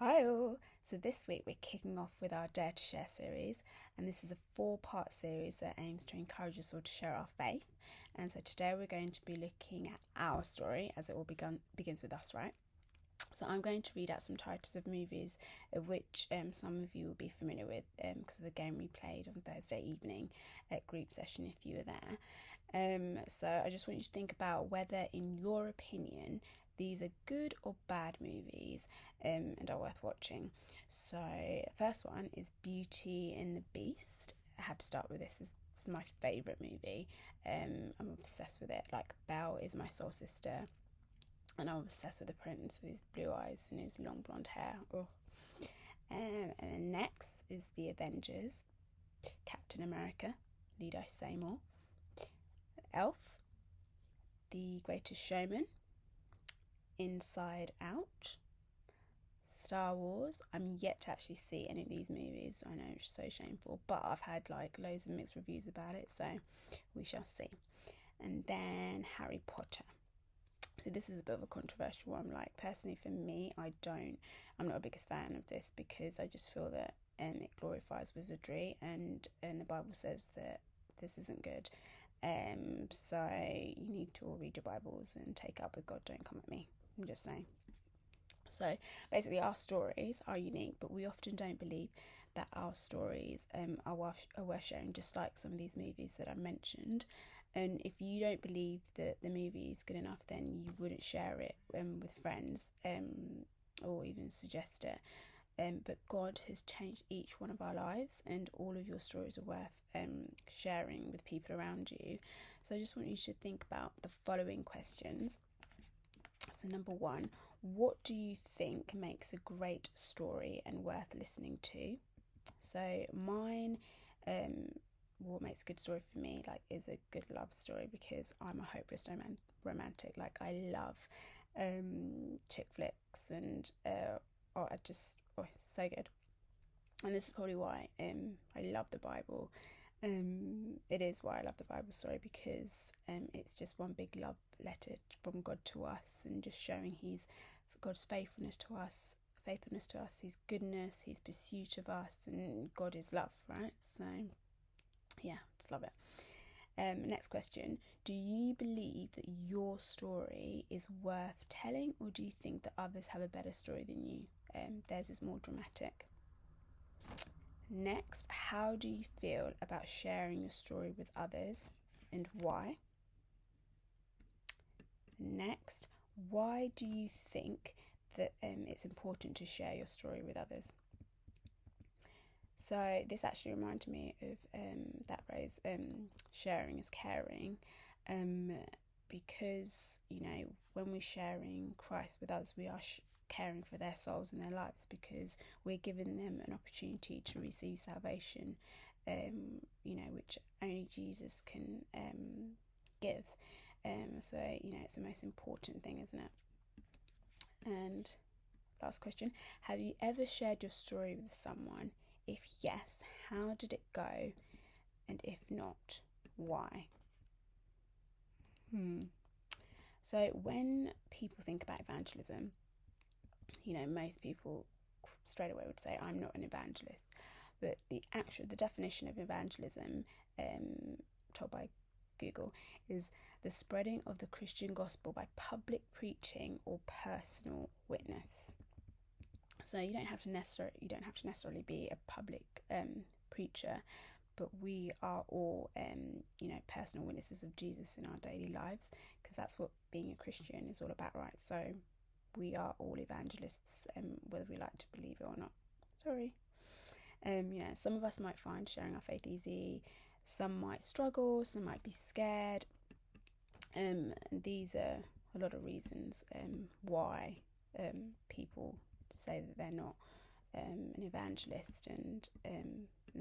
Hi all! So this week we're kicking off with our Dare to Share series, and this is a 4-part series that aims to encourage us all to share our faith. And so today we're going to be looking at our story, as it all begins with us, right? So I'm going to read out some titles of movies of which some of you will be familiar with because of the game we played on Thursday evening at group session if you were there. So I just want you to think about whether, in your opinion, these are good or bad movies and are worth watching. So the first one is Beauty and the Beast. I had to start with this. It's my favourite movie. I'm obsessed with it. Like, Belle is my soul sister. And I'm obsessed with the prince with his blue eyes and his long blonde hair. Oh. And then next is The Avengers, Captain America, need I say more? Elf, The Greatest Showman, Inside Out, Star Wars. I'm yet to actually see any of these movies. I know, it's so shameful, but I've had like loads of mixed reviews about it, so we shall see. And then Harry Potter. So this is a bit of a controversial one. Like, personally for me, I'm not a biggest fan of this because I just feel that it glorifies wizardry, and the Bible says that this isn't good. So you need to all read your Bibles and take up with God. Don't come at me. I'm just saying. So basically, our stories are unique, but we often don't believe that our stories are worth sharing, just like some of these movies that I mentioned. And if you don't believe that the movie is good enough, then you wouldn't share it with friends or even suggest it. But God has changed each one of our lives, and all of your stories are worth sharing with people around you. So I just want you to think about the following questions. So number 1, what do you think makes a great story and worth listening to? So mine, what makes a good story for me, like, is a good love story, because I'm a hopeless romantic. Like, I love chick flicks, and it's so good. And this is probably why I love the Bible. It is why I love the Bible story, because it's just one big love letter from God to us, and just showing God's faithfulness to us, his goodness, his pursuit of us, and God is love, right? So yeah, just love it. Next question. Do you believe that your story is worth telling, or do you think that others have a better story than you? Theirs is more dramatic. Next, how do you feel about sharing your story with others, and why? Next, why do you think that it's important to share your story with others? So this actually reminded me of that phrase, sharing is caring, because, when we're sharing Christ with others, we are caring for their souls and their lives, because we're giving them an opportunity to receive salvation, which only Jesus can give. So it's the most important thing, isn't it? And last question, have you ever shared your story with someone? If yes, how did it go? And if not, why? So when people think about evangelism, most people straight away would say, I'm not an evangelist. But the definition of evangelism, told by Google, is the spreading of the Christian gospel by public preaching or personal witness. So you don't have to necessarily be a public preacher, but we are all personal witnesses of Jesus in our daily lives, because that's what being a Christian is all about, right? So we are all evangelists, whether we like to believe it or not. Sorry. Some of us might find sharing our faith easy, some might struggle, some might be scared. And these are a lot of reasons why people say that they're not an evangelist, and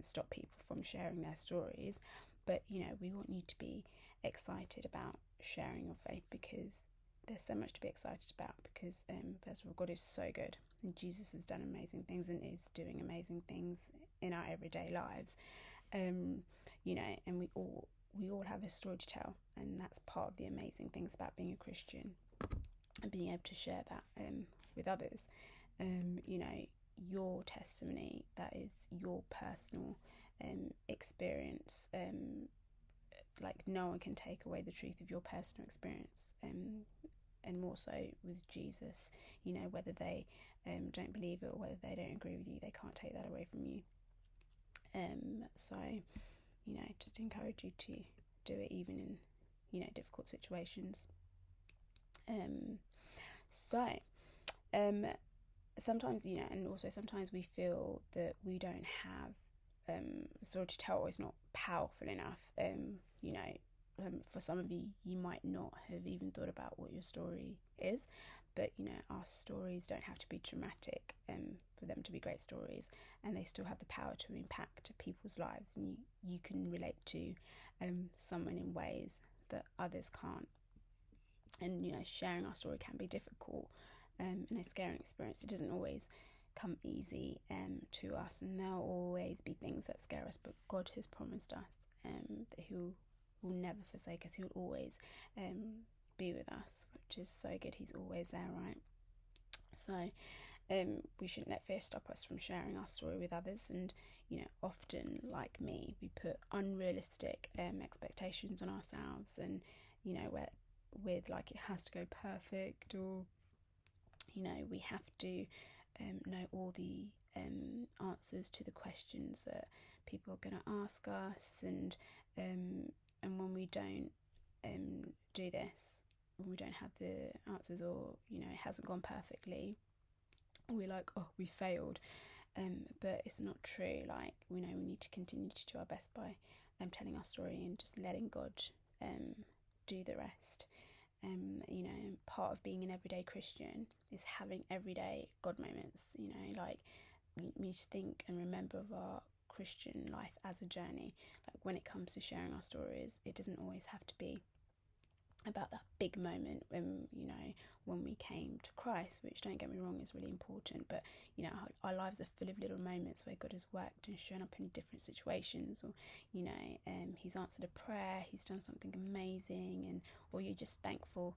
stop people from sharing their stories. But we want you to be excited about sharing your faith, because there's so much to be excited about, because first of all, God is so good, and Jesus has done amazing things and is doing amazing things in our everyday lives. And we all have a story to tell, and that's part of the amazing things about being a Christian, and being able to share that with others. your testimony, that is your personal experience. Like no one can take away the truth of your personal experience, and more so with Jesus. You know, whether they don't believe it or whether they don't agree with you, they can't take that away from you. So, you know, just encourage you to do it even in, you know, difficult situations. Sometimes, you know, and also sometimes we feel that we don't have a story to tell, or it's not powerful enough. You know, for some of you, you might not have even thought about what your story is, but you know, our stories don't have to be dramatic for them to be great stories, and they still have the power to impact people's lives, and you can relate to someone in ways that others can't. And you know, sharing our story can be difficult and a scary experience. It doesn't always come easy to us, and there'll always be things that scare us, but God has promised us that He will never forsake us. He will always be with us, which is so good. He's always there, right? So we shouldn't let fear stop us from sharing our story with others. And you know, often, like me, we put unrealistic expectations on ourselves, and you know, with like it has to go perfect, or you know, we have to know all the answers to the questions that people are going to ask us, and when we don't do this, when we don't have the answers, or you know, it hasn't gone perfectly, we're like, oh, we failed. But it's not true. Like, we know we need to continue to do our best by telling our story and just letting God do the rest. You know, part of being an everyday Christian is having everyday God moments. You know, like we need to think and remember of our Christian life as a journey. Like when it comes to sharing our stories, it doesn't always have to be about that big moment when we came to Christ, which, don't get me wrong, is really important. But you know, our lives are full of little moments where God has worked and shown up in different situations, or you know, He's answered a prayer, He's done something amazing, and or you're just thankful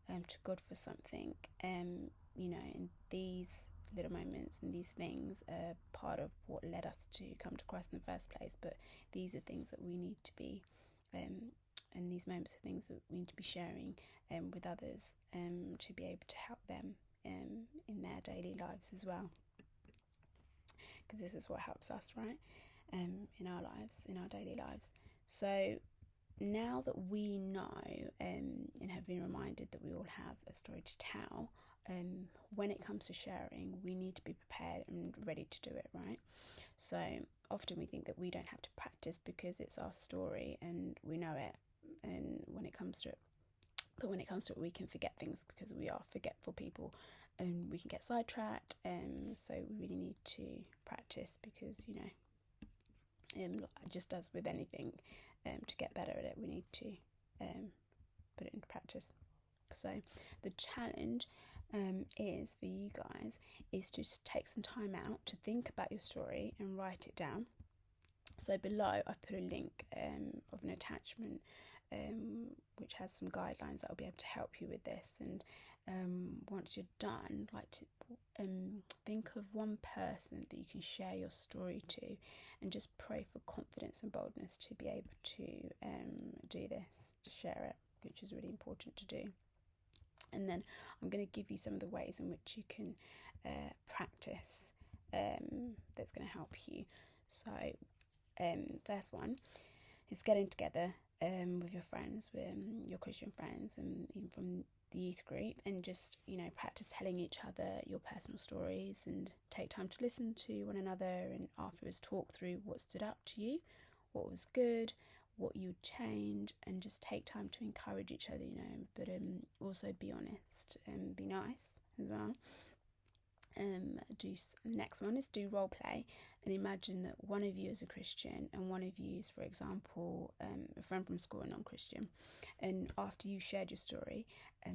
to God for something. You know, and these little moments and these things are part of what led us to come to Christ in the first place. But these are things that we need to be and these moments are things that we need to be sharing with others to be able to help them in their daily lives as well, because this is what helps us, right, in our lives, in our daily lives. So now that we know and have been reminded that we all have a story to tell, when it comes to sharing, we need to be prepared and ready to do it, right? So often we think that we don't have to practice because it's our story and we know it, and when it comes to it, we can forget things because we are forgetful people, and we can get sidetracked. So we really need to practice, because you know, just as with anything, to get better at it, we need to put it into practice. So the challenge is for you guys is to just take some time out to think about your story and write it down. So below I've put a link of an attachment which has some guidelines that will be able to help you with this. And once you're done, like to think of one person that you can share your story to, and just pray for confidence and boldness to be able to do this, to share it, which is really important to do. And then I'm going to give you some of the ways in which you can practice that's going to help you. So first one is getting together with your friends, with your Christian friends, and even from the youth group, and just, you know, practice telling each other your personal stories, and take time to listen to one another, and afterwards talk through what stood out to you, what was good, what you would change, and just take time to encourage each other, you know, but also be honest and be nice as well. The next one is do role play, and imagine that one of you is a Christian and one of you is, for example, a friend from school, a non-Christian, and after you shared your story,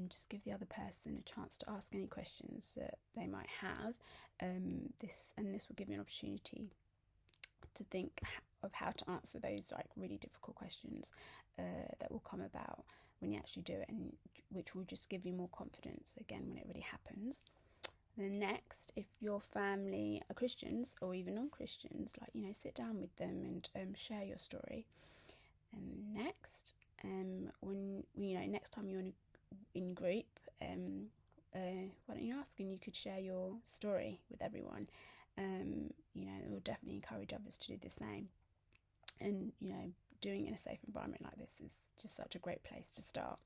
just give the other person a chance to ask any questions that they might have. This will give you an opportunity to think of how to answer those like really difficult questions that will come about when you actually do it, and which will just give you more confidence again when it really happens. Then next, if your family are Christians or even non-Christians, like, you know, sit down with them and share your story. And next, when you know, next time you're in group, why don't you ask, and you could share your story with everyone. You know, it will definitely encourage others to do the same. And you know, doing it in a safe environment like this is just such a great place to start.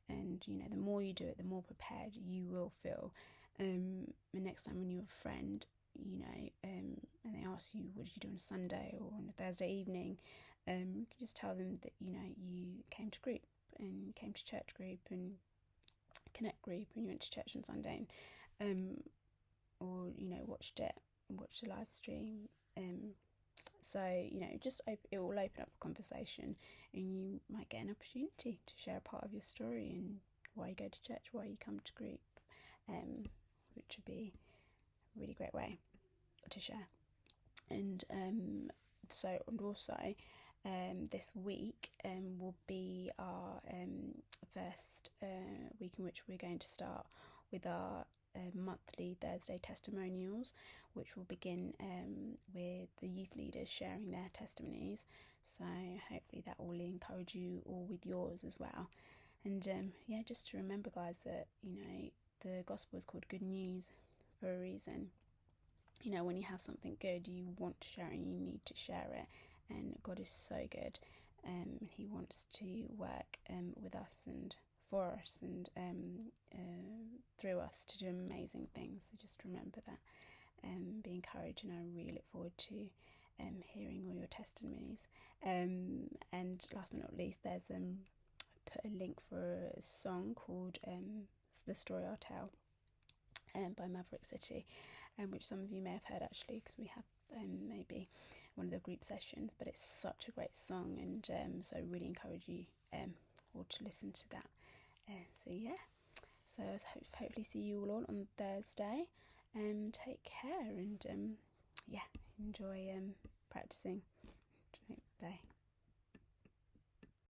And you know, the more you do it, the more prepared you will feel. And next time when you're a friend, you know, and they ask you, what did you do on a Sunday or on a Thursday evening, you can just tell them that, you know, you came to group and came to church group and connect group, and you went to church on Sunday, or you know, watched the live stream. So you know, it will open up a conversation, and you might get an opportunity to share a part of your story and why you go to church, why you come to group, which would be a really great way to share. And also this week will be our first week in which we're going to start with our monthly Thursday testimonials, which will begin with the youth leaders sharing their testimonies. So hopefully that will encourage you all with yours as well. And yeah, just to remember, guys, that you know, the gospel is called good news for a reason. You know, when you have something good, you want to share it and you need to share it. And God is so good. He wants to work with us and for us and through us to do amazing things. So just remember that. Be encouraged, and I really look forward to hearing all your testimonies. And last but not least, there's put a link for a song called The Story I'll Tell by Maverick City, which some of you may have heard actually, because we have maybe one of the group sessions, but it's such a great song, and so I really encourage you all to listen to that. So yeah, so I hopefully see you all on Thursday. Take care, and yeah, enjoy practicing. Bye.